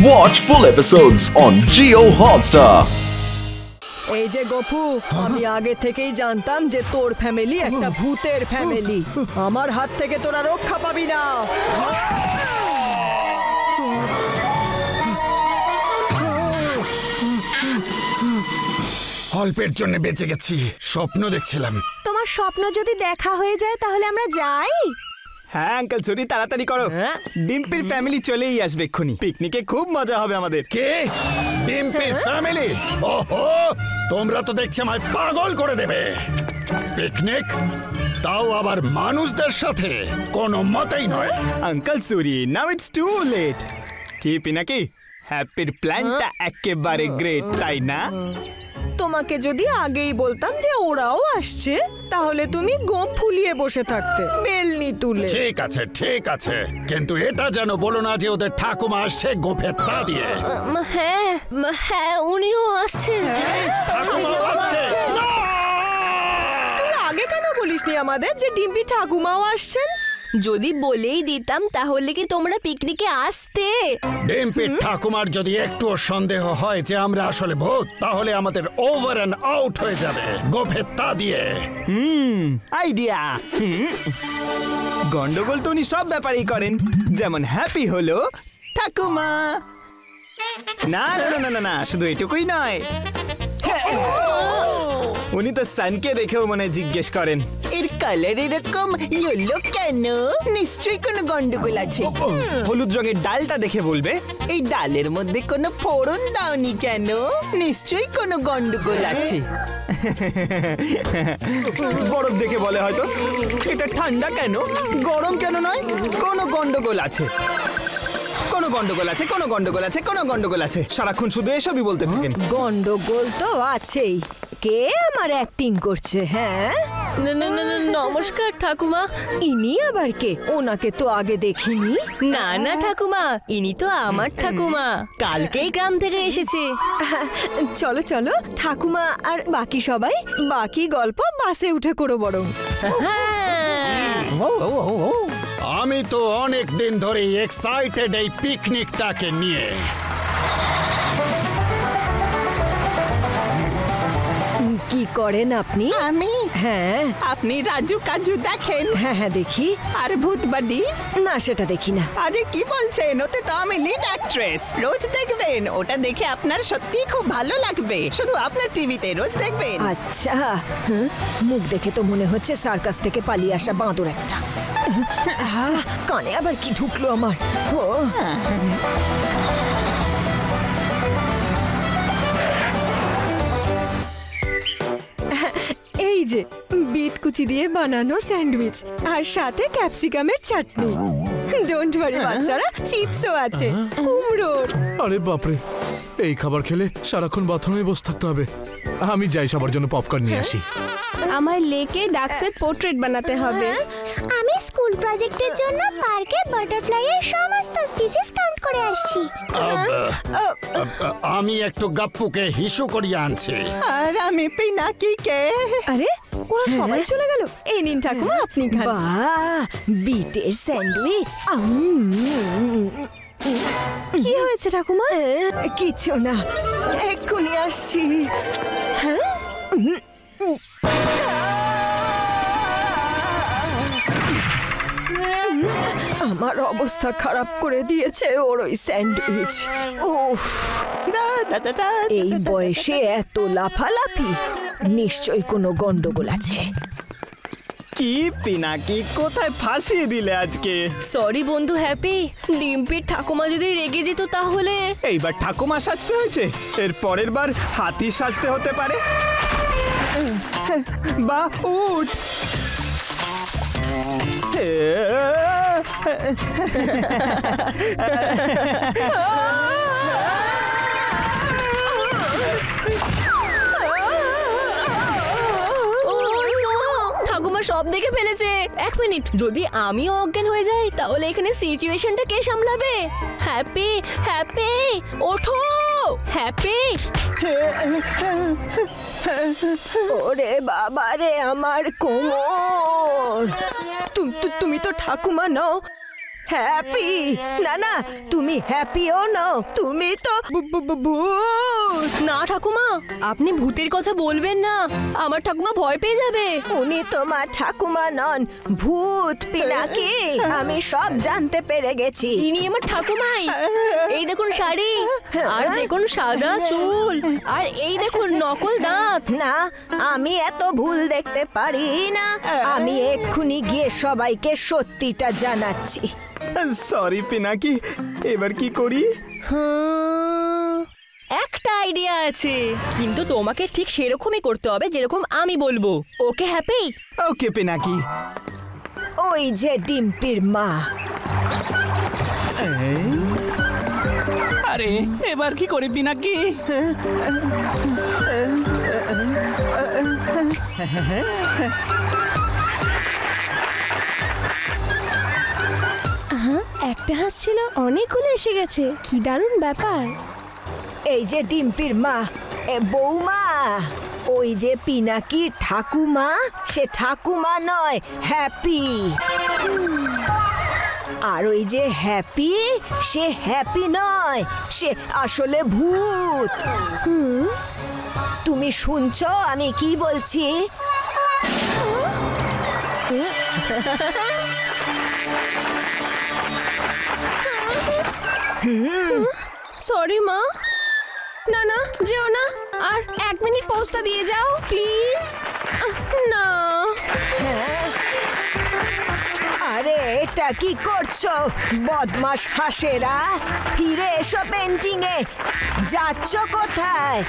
Watch full episodes on Jio Hotstar. এই যে গপু, আমি আগে থেকেই জানতাম যে তোর ফ্যামিলি একটা ভূতের ফ্যামিলি। আমার হাত থেকে তোরা রক্ষা পাবি না। অল্পের জন্য বেঁচে গেছি, স্বপ্ন দেখছিলাম। তোমার স্বপ্ন যদি দেখা হয়ে যায় তাহলে আমরা যাই। হ্যাঁ আঙ্কেল সরি, তাড়াতাড়ি করো। ডিম্পির ফ্যামিলি চলেই আসবে এক্ষুনি, পিকনিকে খুব মজা হবে আমাদের। কে? ডিম্পির ফ্যামিলি? ওহো, তোমরা তো দেখছি আমায় পাগল করে দেবে। পিকনিক, তাও আবার মানুষদের সাথে? কোনো মতেই নয়। Uncle sorry, now it's too late. কি পিনাকি, হ্যাপির প্ল্যানটা একেবারে গ্রেট, তাই না? তোমাকে যদি আগেই বলতাম যে ওরাও আসছে, তাহলে তুমি গোপ ফুলিয়ে বসে থাকতে, বেলনি তুলে। ঠিক আছে ঠিক আছে, কিন্তু এটা যেন বলো না যে ওদের ঠাকুমা আসছে গোফের তা দিয়ে। হ্যাঁ হ্যাঁ, উনিও আসছেন। ঠাকুমা আসছে না! তুই আগে কেন বলিসনি আমাদের যে ডিম্পি ঠাকুমাও আসছেন? যদি বলেই দিতাম তাহলে কি তোমরা পিকনিকে আসতে? ডিম্পির ঠাকুমার যদি একটুও সন্দেহ হয় যে আমরা আসলে ভূত, তাহলে আমাদের ওভার এন্ড আউট হয়ে যাবে গোফের তা দিয়ে। আইডিয়া। গন্ডগোল তো উনি সব ব্যাপারেই করেন, যেমন হ্যাপি হলো ঠাকুমা। না না না না না, শুধু এটুকুই নয়, উনি তো সানকে দেখেও মনে জিজ্ঞেস করেন এর কালার এরকম ইয়েলো কেন? নিশ্চয়ই কোনো গন্ডগোল আছে। হলুদ রঙের ডালটা দেখে বলবে এই ডালের মধ্যে কোনো ফোড়ন দাওনি কেন? নিশ্চয়ই কোনো গন্ডগোল আছে। বরফ দেখে বলে হয়তো এটা ঠান্ডা কেন, গরম কেন নয়, কোনো গন্ডগোল আছে, কোনো গন্ডগোল আছে, কোনো গন্ডগোল আছে, কোনো গন্ডগোল আছে। সারাক্ষণ শুধু এসবই বলতে থাকেন। গন্ডগোল তো আছেই। কে আমার অ্যাক্টিং করছে? হ্যাঁ, নমস্কার ঠাকুমা। ইনি আবার কে? ওনাকে তো আগে দেখিনি। না না ঠাকুমা, ইনি তো আমার ঠাকুমা, কালকেই গ্রাম থেকে এসেছে। চলো চলো, ঠাকুমা আর বাকি সবাই বাকি গল্প বাসে উঠে করো বরং। আমি তো অনেক দিন ধরেই এক্সাইটেড এই পিকনিকটাকে নিয়ে। কি করেন আপনি? আমি? হ্যাঁ, আপনি রাজু কাজু দেখেন? হ্যাঁ হ্যাঁ দেখি। আর ভূত বাডিস? না, সেটা দেখি না। আরে কি বলছেন, ওতে তো আমি লিড অ্যাক্ট্রেস। রোজ দেখবেন, ওটা দেখে আপনার সত্যি খুব ভালো লাগবে। শুধু আপনার টিভিতে রোজ দেখবেন। আচ্ছা, মুখ দেখে তো মনে হচ্ছে সার্কাস থেকে পালিয়ে আসা বাঁদর একটা। কানে আবার কি ঢুকলো আমার? এই যে বিট কুচি দিয়ে বানানো স্যান্ডউইচ আর সাথে ক্যাপসিকামের চাটনি। ডোন্ট ওয়ারি বাচ্চারা, চিপসও আছে, কুমড়োর। আরে বাপরে, এই খাবার খেলে সারাক্ষণ বাথরুমে বসে থাকতে হবে। আমি যাই সবার জন্য পপকর্ন নিয়ে আসি। আমার লেকে ডাক্সের পোর্ট্রেট বানাতে হবে। আমি স্কুল প্রজেক্টের জন্য পার্কে বাটারফ্লাইয়ের সমস্ত স্পিসিস কাউন্ট করে আসছি। আমি একটু গাপ্পুকে হিসু করিয়ে আনছি। আর আমি পিনাকিকে। আরে ওরা সবাই চলে গেল। এই নিন ঠাকুমা, আপনি খান। বাহ, বিটের স্যান্ডউইচ। কি হয়েছে ঠাকুমা? কিছু না, এক্ষুনি আসছি। হ্যাঁ, আমার অবস্থা খারাপ করে দিয়েছে ওর ওই স্যান্ডউইচ। ওহ, এই বয়সে এত লাফালাফি, নিশ্চয়ই কোনো গন্ডগোল আছে। কি পিনাকি, কোথায় ফাঁসিয়ে দিলে আজকে? সরি বন্ধু হ্যাপি, ডিম্পির ঠাকুমা যদি রেগে যেত তাহলে। এইবার ঠাকুমা সাজতে হয়েছে, এর পরের বার হাতি সাজতে হতে পারে, বা উট। ঠাকুমা সব দেখে ফেলেছে। এক মিনিট, যদি আমিও অজ্ঞান হয়ে যাই তাহলে এখানে সিচুয়েশনটা কে সামলাবে? হ্যাপি হ্যাপি ওঠো, হ্যাপি। ওরে বাবা রে, আমার কোমর। তুমি তো ঠাকুমা নও, হ্যাপি। না না, তুমি হ্যাপিও নও, তুমি তো ভূত। না ঠাকুমা, আপনি ভূতের কথা বলবেন না, আমার ঠাকুমা ভয় পেয়ে যাবে। উনি তোমার ঠাকুমা নন, ভূত পিনাকি। আমি সব জানতে পেরে গেছি। ইনি আমার ঠাকুমাই। এই দেখুন শাড়ি, আর দেখুন সাদা চুল, আর এই দেখুন নকল দাঁত। না, আমি এত ভুল দেখতে পারি না। আমি এক্ষুনি গিয়ে সবাইকে সত্যিটা জানাচ্ছি। সরি পিনাকি, এবার কি করি? একটা আইডিয়া আছে, কিন্তু তোমাকে ঠিক সেরকমই করতে হবে যেরকম আমি বলবো। Okay happy? ওকে পিনাকি। ওই যে ডিম্পির মা। আরে এবার কি করি পিনাকি? একটা হাঁস ছিল, অনেকগুলো এসে গেছে। কি দারুণ ব্যাপার। এই যে ডিম্পির মা, বৌমা। ওই যে পিনাকি ঠাকুমা, সে ঠাকুমা নয়, হ্যাপি। আর ওই যে হ্যাপি, সে হ্যাপি নয়, সে আসলে ভূত। তুমি শুনছো আমি কি বলছি? সরি মা। না না, যেও না। আর 1 মিনিট পৌঁছতে দিয়ে যাও প্লিজ। না। আরে এটা কি করছো বদমাশ হাসেরা? ফিরে এসো পেন্টিং এ। যাচ্ছ কোথায়?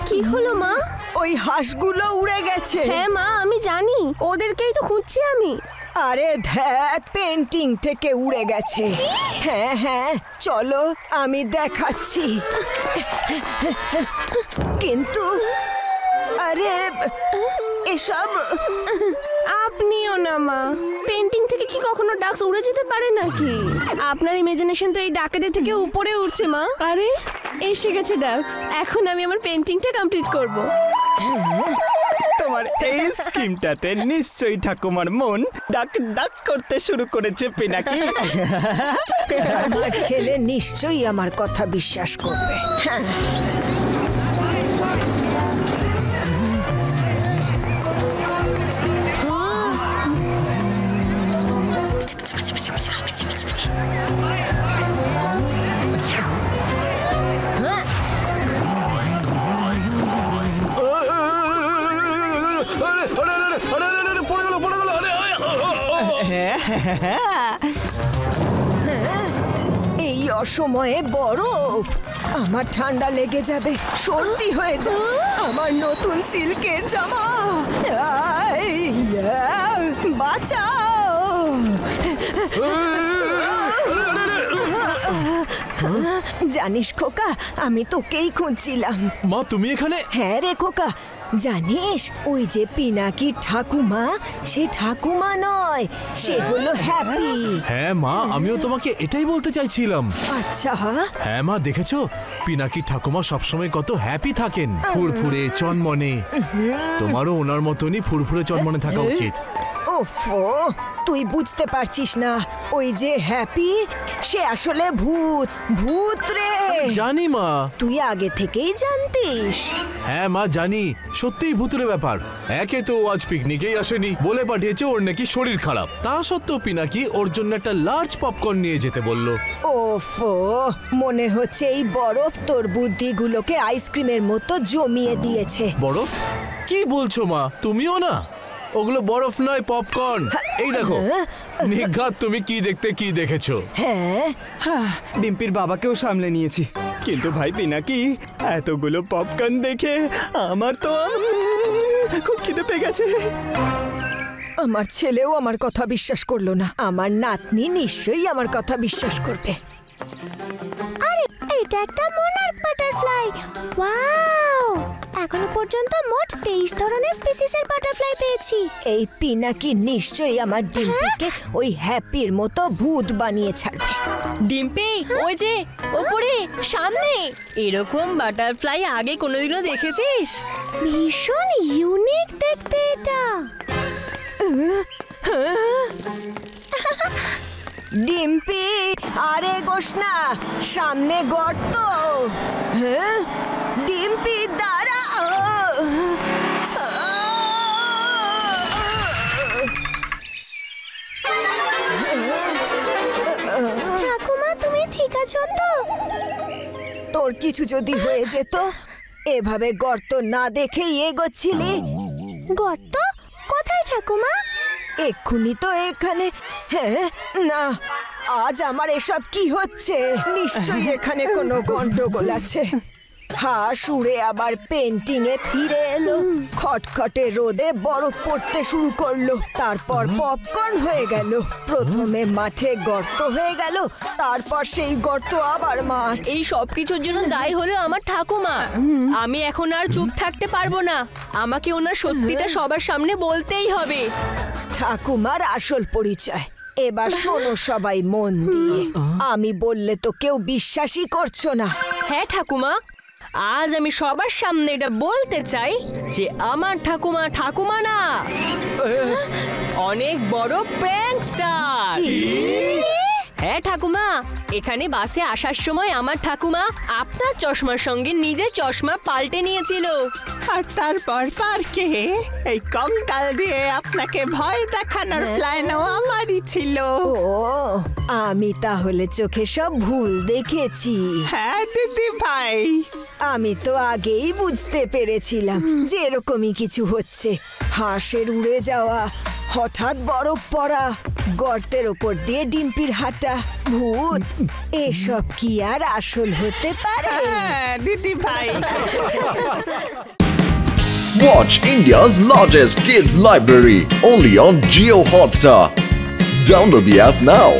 কি হলো মা? ওই হাঁসগুলো উড়ে গেছে। হ্যাঁ মা, আমি জানি, ওদেরকেই তো খুঁজছি আমি। আরে ধ্যাত, পেন্টিং থেকে উড়ে গেছে। হ্যাঁ হ্যাঁ, চলো আমি দেখাচ্ছি। কিন্তু আরে এসব আপনিও না মা, পেন্টিং থেকে কি কখনো ডাক্স উড়ে যেতে পারে নাকি? আপনার ইমাজিনেশন তো এই ডাকাতের থেকে উপরে উঠছে মা। আরে এসে গেছে ডাক্স, এখন আমি আমার পেন্টিংটা কমপ্লিট করব। তোমার এই স্কিমটাতে নিশ্চয়ই ঠাকুমার মন ডাক ডাক করতে শুরু করেছে পিনাকি। আমার ছেলে নিশ্চয়ই আমার কথা বিশ্বাস করবে। হ্যাঁ। এই অসময়ে বরফ, আমার ঠান্ডা লেগে যাবে, সর্দি হয়ে যাবে। আমার নতুন সিল্কের জামা, বাঁচাও। জানিস খোকা, আমি তোকেই খুঁজছিলাম। মা তুমি এখানে? হ্যাঁ রে খোকা, জানিস ওই যে পিনাকি ঠাকুমা, সে ঠাকুমা নয়, সে হলো হ্যাপি। হ্যাঁ মা, আমিও তোমাকে এটাই বলতে চাইছিলাম। আচ্ছা। হ্যাঁ মা, দেখেছো পিনাকি ঠাকুমা সবসময় কত হ্যাপি থাকেন, ফুরফুরে চনমনে। তোমারও ওনার মতনই ফুরফুরে চনমনে থাকা উচিত। ওফো, তুই বুঝতে পারছিস না, ওই যে হ্যাপি, সে আসলে ভূত। ভূত রে। জানি মা। তুই আগে থেকেই জানতিস? হ্যাঁ মা জানি, সত্যিই ভূতের ব্যাপার। একে তো আজ পিকনিকেই আসেনি, বলে পাঠিয়েছে ওর নাকি শরীর খারাপ। তা সত্ত্বেও পিনাকি ওর জন্য একটা লার্জ পপকর্ন নিয়ে যেতে বলল। ওফো, মনে হচ্ছে এই বরফ তোর বুদ্ধিগুলোকে আইসক্রিমের মতো জমিয়ে দিয়েছে। বরফ? কি বলছো মা, তুমিও না? ওগুলো বরফ নয়, পপকর্ন। এই দেখো। নিঘাত, তুমি কি দেখতে কি দেখেছো? হ্যাঁ, ডিম্পির বাবাকেও সামলে নিয়েছি, কিন্তু ভাই পিনাকি এতগুলো পপকর্ন দেখে আমার তো খুব খিদে পেয়ে গেছে। আমার ছেলেও আমার কথা বিশ্বাস করলো না। আমার নাতনি নিশ্চয়ই আমার কথা বিশ্বাস করবে। আরে এটা একটা মোনার্ক বাটারফ্লাই। ওয়াও, এখনো পর্যন্ত মোট 23 ধরনের স্পিসিসের বাটারফ্লাই পেয়েছি। এই পিনাকি নিশ্চয়ই আমার ডিম্পিকে ওই হ্যাপির মতো ভূত বানিয়ে ছাড়বে। ডিম্পি, ওই যে ওপরে সামনে এরকম বাটারফ্লাই আগে কোনোদিনও দেখেছিস? ভীষণ ইউনিক দেখতে এটা। ডিম্পি, আরে গোস না, সামনে গর্ত। হ্যাঁ, ডিম্পি দাঁড়া। ঠাকুমা, তুমি ঠিক আছো তো? তোর কিছু যদি হয়ে যেত, এভাবে গর্ত না দেখেই এগোচ্ছিলি। গর্ত কোথায় ঠাকুমা? এক্ষুনি তো এখানে। হ্যাঁ, না, আজ আমার এসব কি হচ্ছে? নিশ্চয়ই এখানে কোনো গন্ডগোল আছে। হাঁস উড়ে আবার পেন্টিং এ ফিরে এলো, খটখটে রোদে বরফ পড়তে শুরু করলো, তারপর পপকর্ন হয়ে গেল। প্রথমে মাঠে গর্ত হয়ে গেল, তারপর সেই গর্ত আবার মাঠ। এই সব কিছুর জন্য দায়ী হলো আমার ঠাকুমা। আমি এখন আর চুপ থাকতে পারবো না, আমাকে ওনার সত্যিটা সবার সামনে বলতেই হবে। ঠাকুমার আসল পরিচয় এবার শোনো সবাই মন দিয়ে। আমি বললে তো কেউ বিশ্বাসই করছো না। হ্যাঁ ঠাকুমা, আজ আমি সবার সামনে এটা বলতে চাই যে আমার ঠাকুমা ঠাকুমা না, অনেক বড় প্র্যাঙ্কস্টার। হ্যাঁ ঠাকুমা, এখানে বাসে আসার সময় আমার ঠাকুমা আপনার চশমার সঙ্গে নিজের চশমা পাল্টে নিয়েছিল। আর তারপর পার্কে এই কঙ্কাল দিয়ে আপনাকে ভয় দেখানোর প্ল্যানও আমারই ছিল। ও, আমি তাহলে চোখে সব ভুল দেখেছি। হ্যাঁ দিদি ভাই, আমি তো আগেই বুঝতে পেরেছিলাম যে এরকমই কিছু হচ্ছে। হাঁসের উড়ে যাওয়া, হঠাৎ বরফ পড়া, গর্তের ওপর দিয়ে ডিম্পির হাঁটা, ভূত, এসব কি আর আসল হতে পারে? হ্যাঁ দিদি ভাই। Watch India's largest kids library only on Jio Hotstar. Download the app now.